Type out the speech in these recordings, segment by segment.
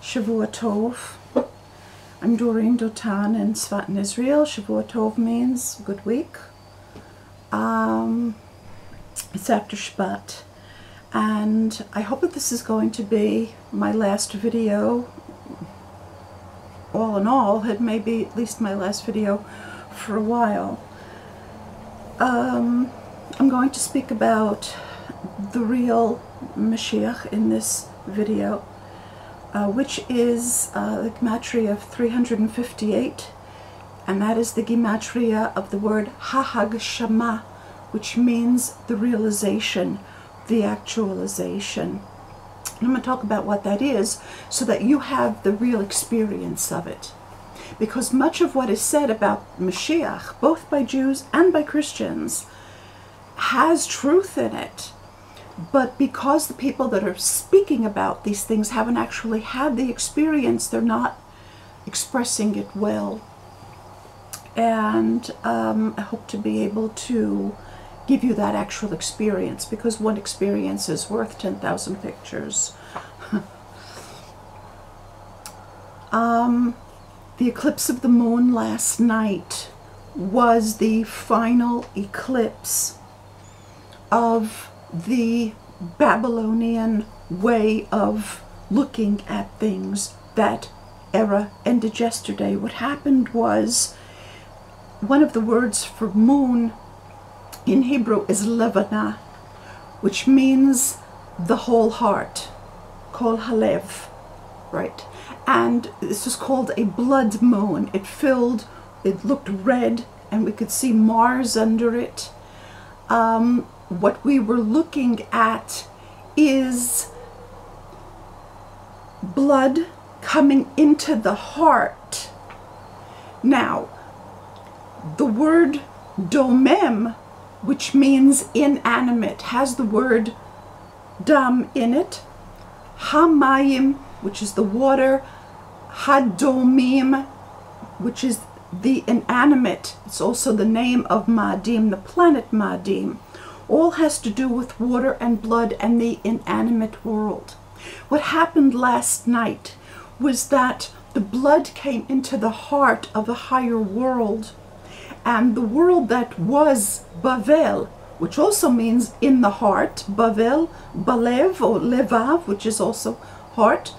Shavua Tov. I'm Doreen Dotan in Tzfat in Israel. Shavua Tov means good week. It's after Shabbat. And I hope that this is going to be my last video. All in all, it may be at least my last video for a while. I'm going to speak about the real Mashiach in this video, which is the gematria of 358, and that is the gematria of the word agshama, which means the realization, the actualization. And I'm going to talk about what that is so that you have the real experience of it. Because much of what is said about Mashiach, both by Jews and by Christians, has truth in it. But because the people that are speaking about these things haven't actually had the experience, they're not expressing it well. And I hope to be able to give you that actual experience, because one experience is worth 10,000 pictures. The eclipse of the moon last night was the final eclipse of the Babylonian way of looking at things. That era ended yesterday. What happened was, one of the words for moon in Hebrew is levana, which means the whole heart, kol halev, right? And this was called a blood moon. It looked red, and we could see Mars under it. What we were looking at is blood coming into the heart. Now, the word domem, which means inanimate, has the word dam in it. Hamayim, which is the water. Hadomim, which is the inanimate. It's also the name of Ma'adim, the planet Ma'adim. All has to do with water and blood and the inanimate world. What happened last night was that the blood came into the heart of a higher world. And the world that was Bavel, which also means in the heart, Bavel, Balev or Levav, which is also heart,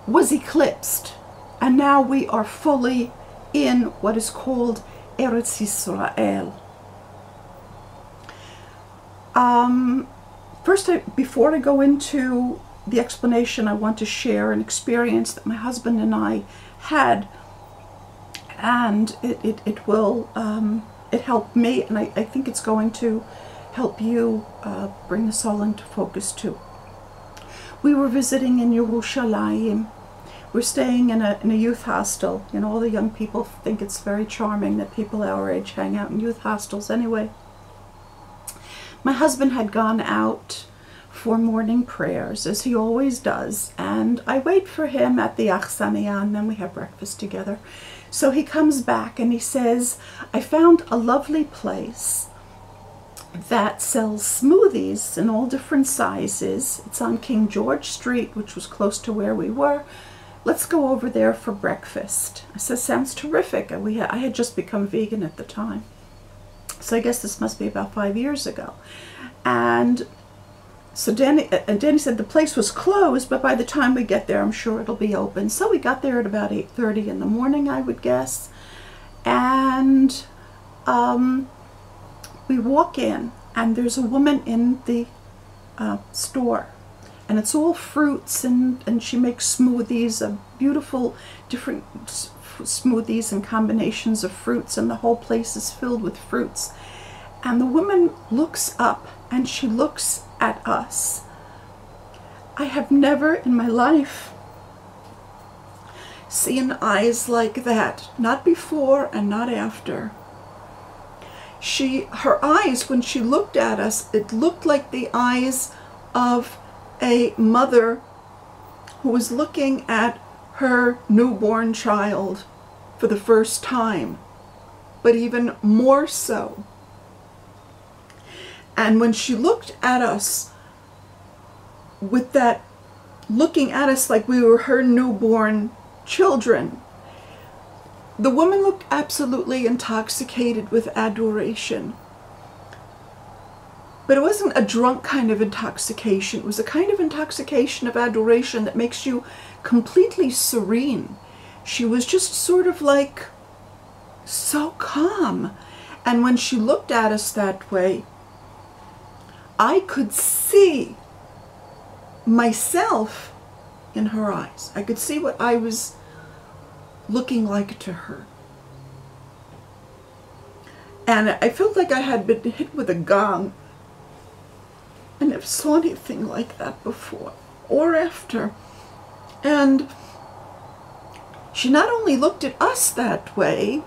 was eclipsed. And now we are fully in what is called Eretz Israel. Before I go into the explanation, I want to share an experience that my husband and I had, and it helped me, and I think it's going to help you bring this all into focus too. We were visiting in Yerushalayim. We're staying in a youth hostel. You know, all the young people think it's very charming that people our age hang out in youth hostels anyway. My husband had gone out for morning prayers, as he always does, and I wait for him at the Achsania, and then we have breakfast together. So he comes back and he says, I found a lovely place that sells smoothies in all different sizes. It's on King George Street, which was close to where we were. Let's go over there for breakfast. I said, sounds terrific. I had just become vegan at the time. So I guess this must be about 5 years ago. And so Danny said the place was closed, but by the time we get there, I'm sure it'll be open. So we got there at about 8:30 in the morning, I would guess. And we walk in, and there's a woman in the store. And it's all fruits, and she makes smoothies, beautiful different smoothies and combinations of fruits, and the whole place is filled with fruits. And the woman looks up, and she looks at us. I have never in my life seen eyes like that, not before and not after. Her eyes, when she looked at us, it looked like the eyes of a mother who was looking at her newborn child for the first time, but even more so. And when she looked at us with that looking at us like we were her newborn children. The woman looked absolutely intoxicated with adoration. But it wasn't a drunk kind of intoxication. It was a kind of intoxication of adoration that makes you completely serene. She was just sort of like so calm. And when she looked at us that way, I could see myself in her eyes. I could see what I was looking like to her. And I felt like I had been hit with a gong. I never saw anything like that before or after. And she not only looked at us that way,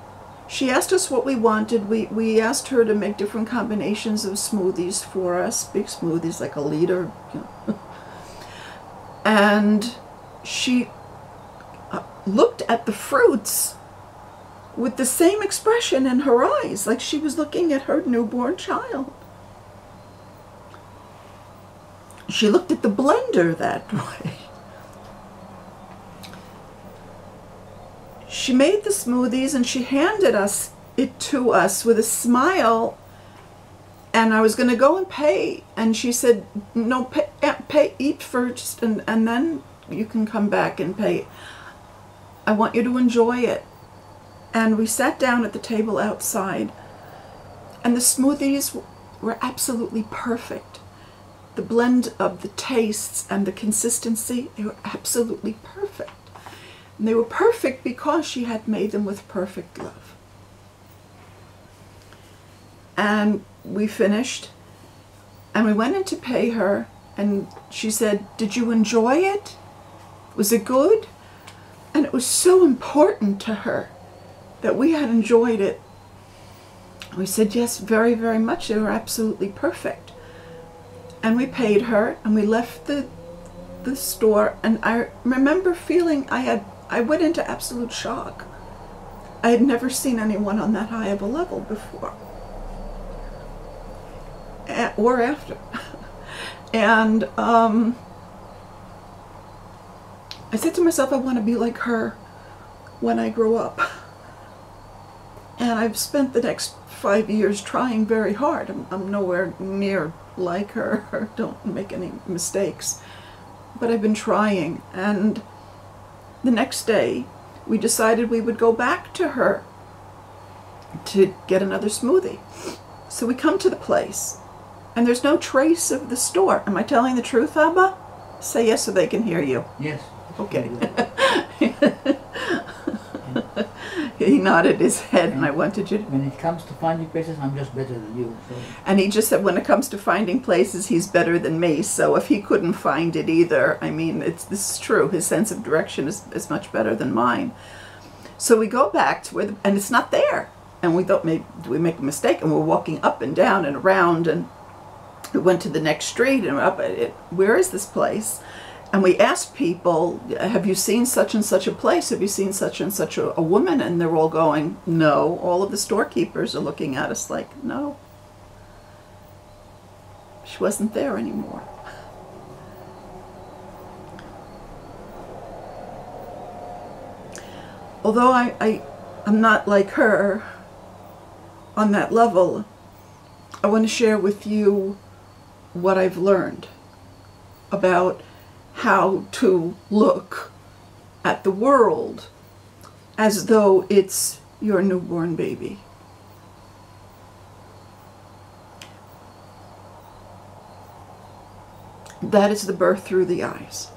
she asked us what we wanted. We asked her to make different combinations of smoothies for us, big smoothies like a liter, you know. And she looked at the fruits with the same expression in her eyes, like she was looking at her newborn child. She looked at the blender that way. She made the smoothies and she handed it to us with a smile, and I was going to go and pay, and she said, no, eat first and then you can come back and pay. I want you to enjoy it. And we sat down at the table outside, and the smoothies were absolutely perfect. The blend of the tastes and the consistency, they were absolutely perfect. And they were perfect because she had made them with perfect love. And we finished, and we went in to pay her, and she said, did you enjoy it? Was it good? And it was so important to her that we had enjoyed it. We said, yes, very, very much. They were absolutely perfect. And we paid her, and we left the store, and I remember feeling I went into absolute shock. I had never seen anyone on that high of a level before. Or after. And I said to myself, I want to be like her when I grow up. And I've spent the next 5 years trying very hard. I'm nowhere near like her. Don't make any mistakes. But I've been trying. And the next day, we decided we would go back to her to get another smoothie. So we come to the place, and there's no trace of the store. Am I telling the truth, Abba? Say yes so they can hear you. Yes. Okay. He nodded his head, and I wanted you to... When it comes to finding places, I'm just better than you. So. And he just said, when it comes to finding places, he's better than me. So if he couldn't find it either, I mean, this is true. His sense of direction is much better than mine. So we go back to where, and it's not there. And we thought, maybe we make a mistake? And we're walking up and down and around, and we went to the next street, and we're up at it. Where is this place? And we asked people, have you seen such and such a place? Have you seen such and such a woman? And they're all going, no. All of the storekeepers are looking at us like, no. She wasn't there anymore. Although I'm not like her on that level, I want to share with you what I've learned about how to look at the world as though it's your newborn baby. That is the birth through the eyes.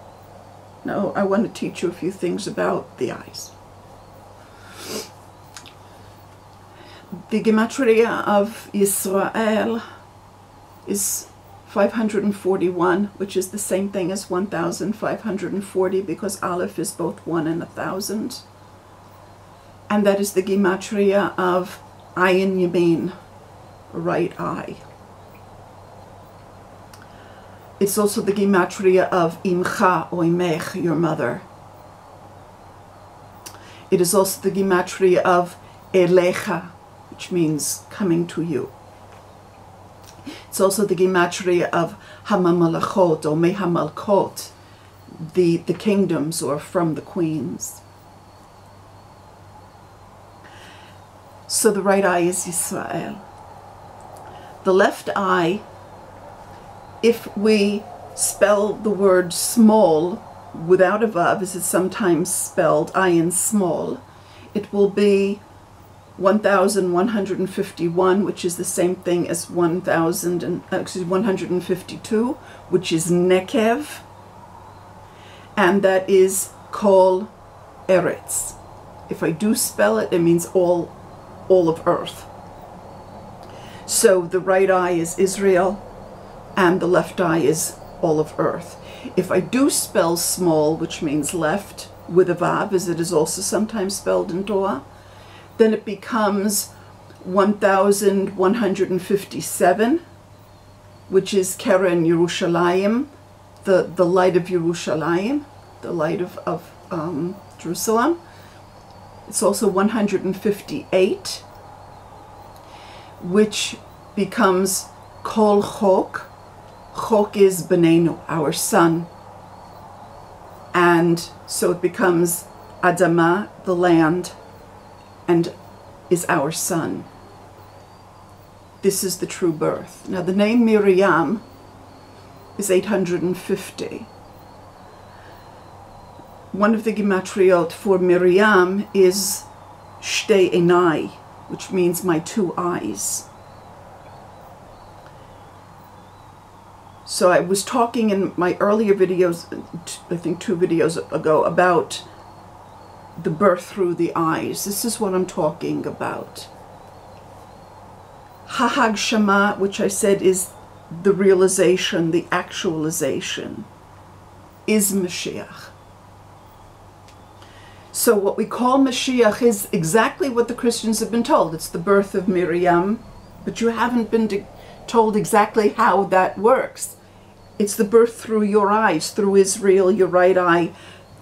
Now, I want to teach you a few things about the eyes. The gematria of Israel is 541, which is the same thing as 1540, because Aleph is both 1 and 1,000. And that is the gematria of Ayin Yameen, right eye. It's also the gematria of Imcha or Imech, your mother. It is also the gematria of Elicha, which means coming to you. It's also the gematria of Hamamalachot or Mehamalkot, the kingdoms or from the queens. So the right eye is Israel. The left eye, if we spell the word small without a vav, as it's sometimes spelled, ayin small, it will be 1151, which is the same thing as 152, which is nekev, and that is kol eretz. If I do spell it, it means all of earth. So the right eye is Israel, and the left eye is all of earth. If I do spell small, which means left, with a vav, as it is also sometimes spelled in Torah, then it becomes 1157, which is Keren Yerushalayim, the light of Yerushalayim, the light of Jerusalem. It's also 158, which becomes Kol Chok. Chok is Benenu, our son. And so it becomes Adama, the land, and is our son. This is the true birth. Now the name Miriam is 850. One of the gematriot for Miriam is Shtei Enai, which means my two eyes. So I was talking in my earlier videos, I think 2 videos ago, about the birth through the eyes. This is what I'm talking about. Hahagshama, which I said is the realization, the actualization, is Mashiach. So what we call Mashiach is exactly what the Christians have been told. It's the birth of Miriam, but you haven't been told exactly how that works. It's the birth through your eyes, through Israel, your right eye,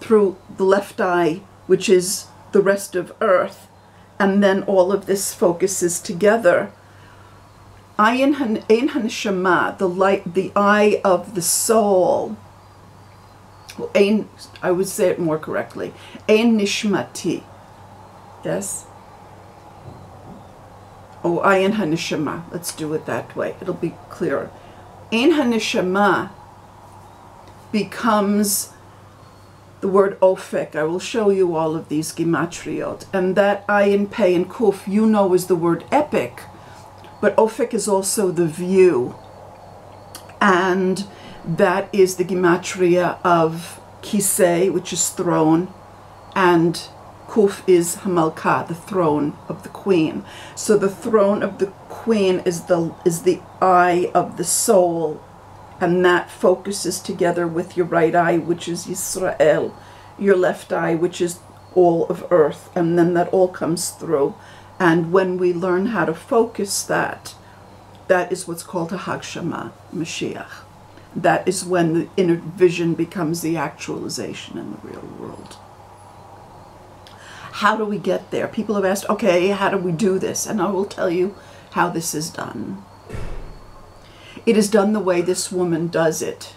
through the left eye, which is the rest of earth, and then all of this focuses together. Ein haneshama, the light, the eye of the soul. Well, ein, I would say it more correctly. Ein nishmati. Yes? Oh, ein haneshama. Let's do it that way. It'll be clearer. Ein haneshama becomes the word ofek. I will show you all of these gematriot. And that ayin, pei, and kuf, you know, is the word epic. But ofek is also the view. And that is the gematria of kisei, which is throne, and kuf is hamalka, the throne of the queen. So the throne of the queen is the eye of the soul, and that focuses together with your right eye, which is Yisrael, your left eye, which is all of earth, and then that all comes through. And when we learn how to focus that, that is what's called a Hagshama, Mashiach. That is when the inner vision becomes the actualization in the real world. How do we get there? People have asked, okay, how do we do this? And I will tell you how this is done. It is done the way this woman does it,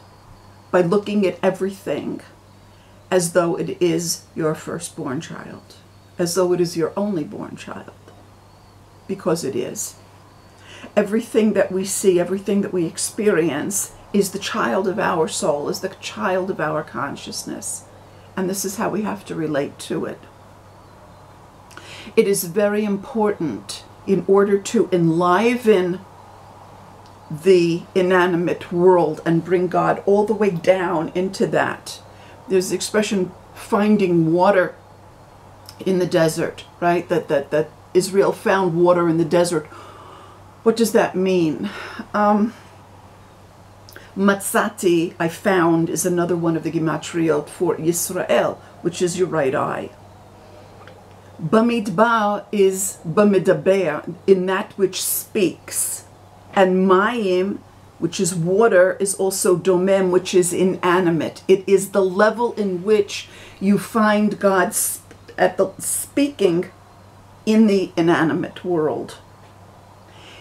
by looking at everything as though it is your firstborn child, as though it is your only born child, because it is. Everything that we see, everything that we experience is the child of our soul, is the child of our consciousness. And this is how we have to relate to it. It is very important, in order to enliven the inanimate world and bring God all the way down into that. There's the expression, finding water in the desert, right? That Israel found water in the desert. What does that mean? מצאתי, I found, is another one of the gematriot for Yisrael, which is your right eye. Bamidbar is bamidaber, in that which speaks. And mayim, which is water, is also domem, which is inanimate. It is the level in which you find God at the speaking in the inanimate world.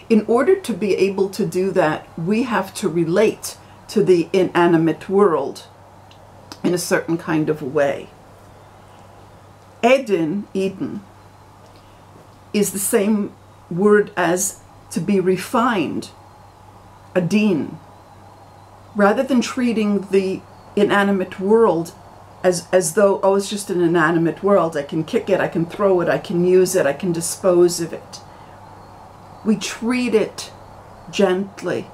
In order to be able to do that, we have to relate to the inanimate world. in a certain kind of way. Eden, is the same word as to be refined, adin. Rather than treating the inanimate world as though, oh, it's just an inanimate world, I can kick it, I can throw it, I can use it, I can dispose of it. We treat it gently.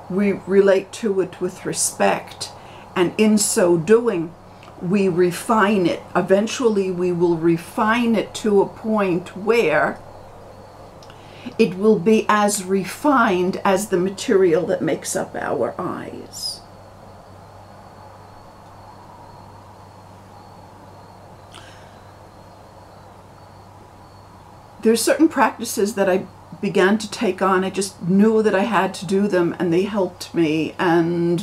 We relate to it with respect, and in so doing, we refine it. Eventually, we will refine it to a point where it will be as refined as the material that makes up our eyes. There's certain practices that I began to take on. I just knew that I had to do them, and they helped me. And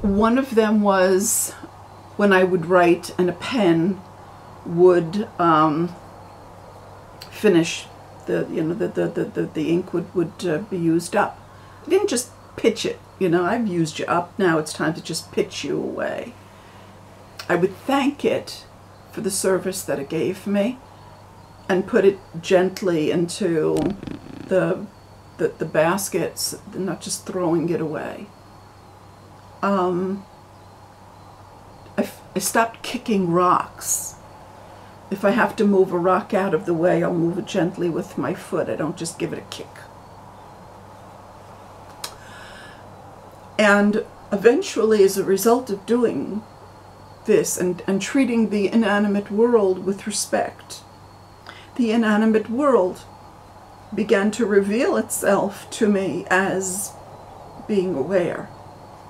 one of them was when I would write and a pen would finish, the ink would be used up. I didn't just pitch it, I've used you up, now it's time to just pitch you away. I would thank it for the service that it gave me and put it gently into the baskets, not just throwing it away. I stopped kicking rocks. If I have to move a rock out of the way, I'll move it gently with my foot. I don't just give it a kick. And eventually, as a result of doing this and treating the inanimate world with respect, the inanimate world began to reveal itself to me as being aware.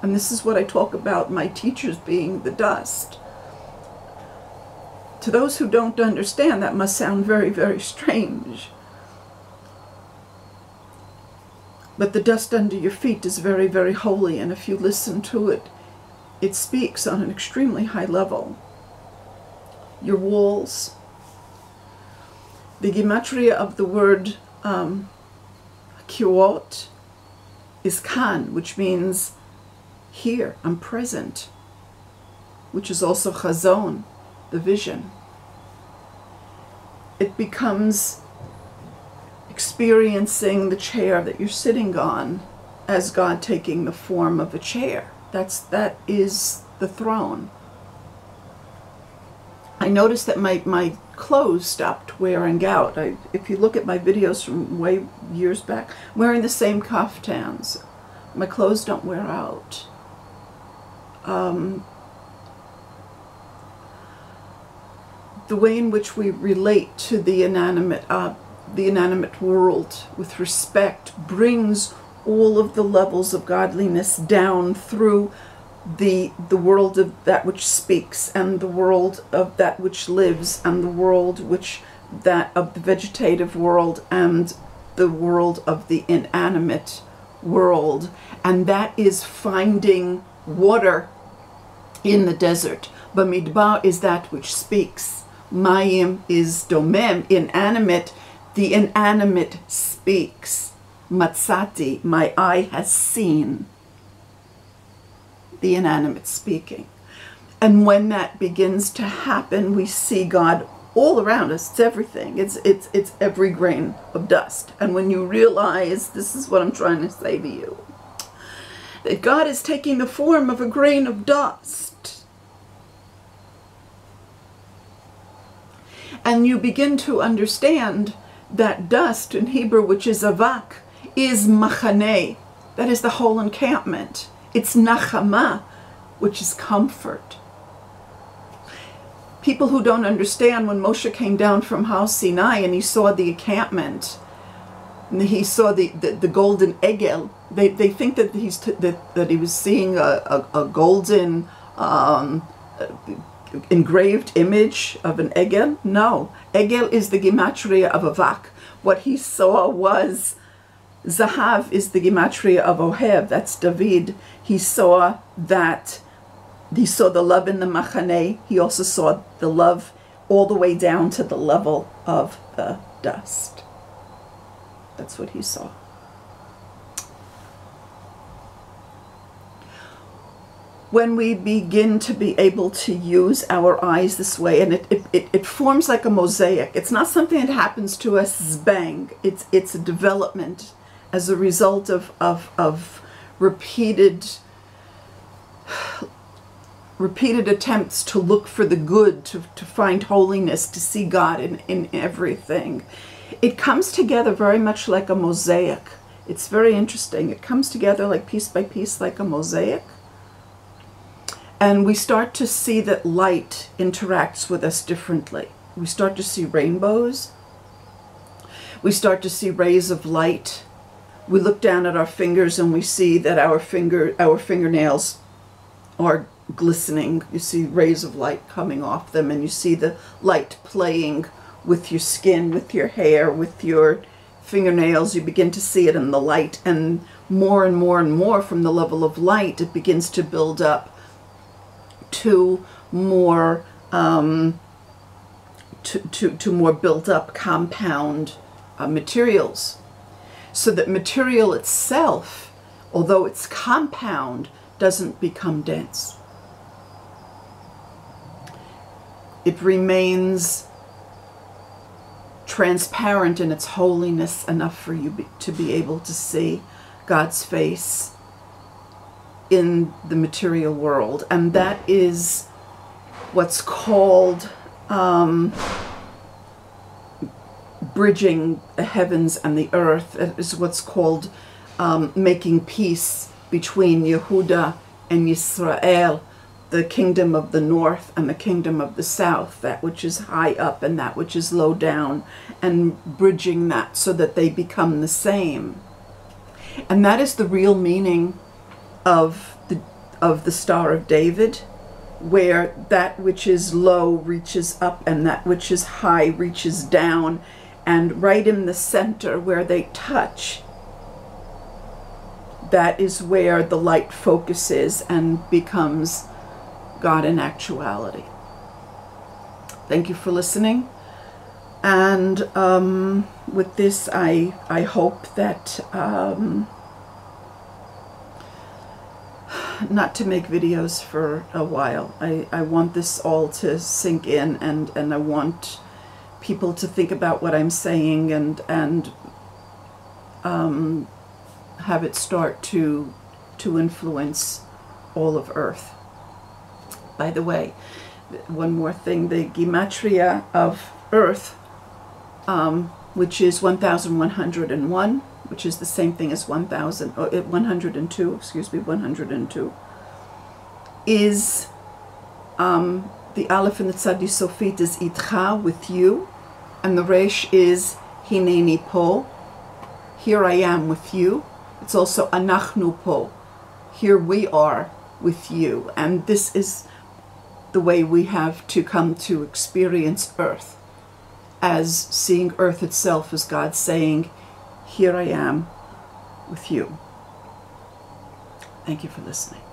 And this is what I talk about my teachers being the dust. To those who don't understand, that must sound very, very strange. But the dust under your feet is very, very holy, and if you listen to it, it speaks on an extremely high level. Your walls, the gematria of the word ot is kan, which means here, I'm present, which is also chazon, the vision. It becomes experiencing the chair that you're sitting on as God taking the form of a chair. That is the throne. I noticed that my clothes stopped wearing out. If you look at my videos from way years back, I'm wearing the same kaftans. My clothes don't wear out. The way in which we relate to the inanimate world with respect brings all of the levels of godliness down through the world of that which speaks, and the world of that which lives, and the world of the vegetative world, and the world of the inanimate world. And that is finding water in the desert. Bamidbar is that which speaks. Mayim is domem, inanimate. The inanimate speaks. Matzati, my eye has seen. The inanimate speaking. And when that begins to happen, we see God all around us. It's everything. It's every grain of dust. And when you realize, this is what I'm trying to say to you, that God is taking the form of a grain of dust, and you begin to understand that dust in Hebrew, which is avak, is machaneh. That is the whole encampment. It's nachama, which is comfort. People who don't understand, when Moshe came down from Mount Sinai and he saw the encampment, and he saw the golden egel, they think that that he was seeing a golden engraved image of an egel. No, egel is the gematria of avak. What he saw was Zahav is the gematria of Ohev. That's David. He saw that. He saw the love in the machaneh. He also saw the love all the way down to the level of the dust. That's what he saw. when we begin to be able to use our eyes this way, and it forms like a mosaic. It's not something that happens to us bang. It's a development as a result of repeated attempts to look for the good, to find holiness, to see God in everything. It comes together very much like a mosaic. It's very interesting. It comes together like piece by piece, like a mosaic. And we start to see that light interacts with us differently. We start to see rainbows. We start to see rays of light. We look down at our fingers and we see that our fingernails are glistening. You see rays of light coming off them, and you see the light playing with your skin, with your hair, with your fingernails. You begin to see it in the light, and more and more and more from the level of light, it begins to build up to more to more built up compound materials, so that material itself, although it's compound, doesn't become dense. It remains transparent in its holiness enough for you to be able to see God's face in the material world. And that is what's called bridging the heavens and the earth. It is what's called making peace between Yehuda and Israel, the kingdom of the north and the kingdom of the south, that which is high up and that which is low down, and bridging that so that they become the same. And that is the real meaning of the Star of David, where that which is low reaches up and that which is high reaches down, and right in the center where they touch, that is where the light focuses and becomes God in actuality. Thank you for listening. And with this, I hope that not to make videos for a while. I want this all to sink in, and I want people to think about what I'm saying and have it start to influence all of Earth. By the way, one more thing, the gematria of Earth, which is 1101, which is the same thing as 102, excuse me, 102, is the Aleph and the Tzadi Sofit is Itcha, with you, and the Resh is Hineni Po, here I am with you. It's also Anachnu Po, here we are with you. And this is the way we have to come to experience Earth, as seeing Earth itself as God saying, here I am with you. Thank you for listening.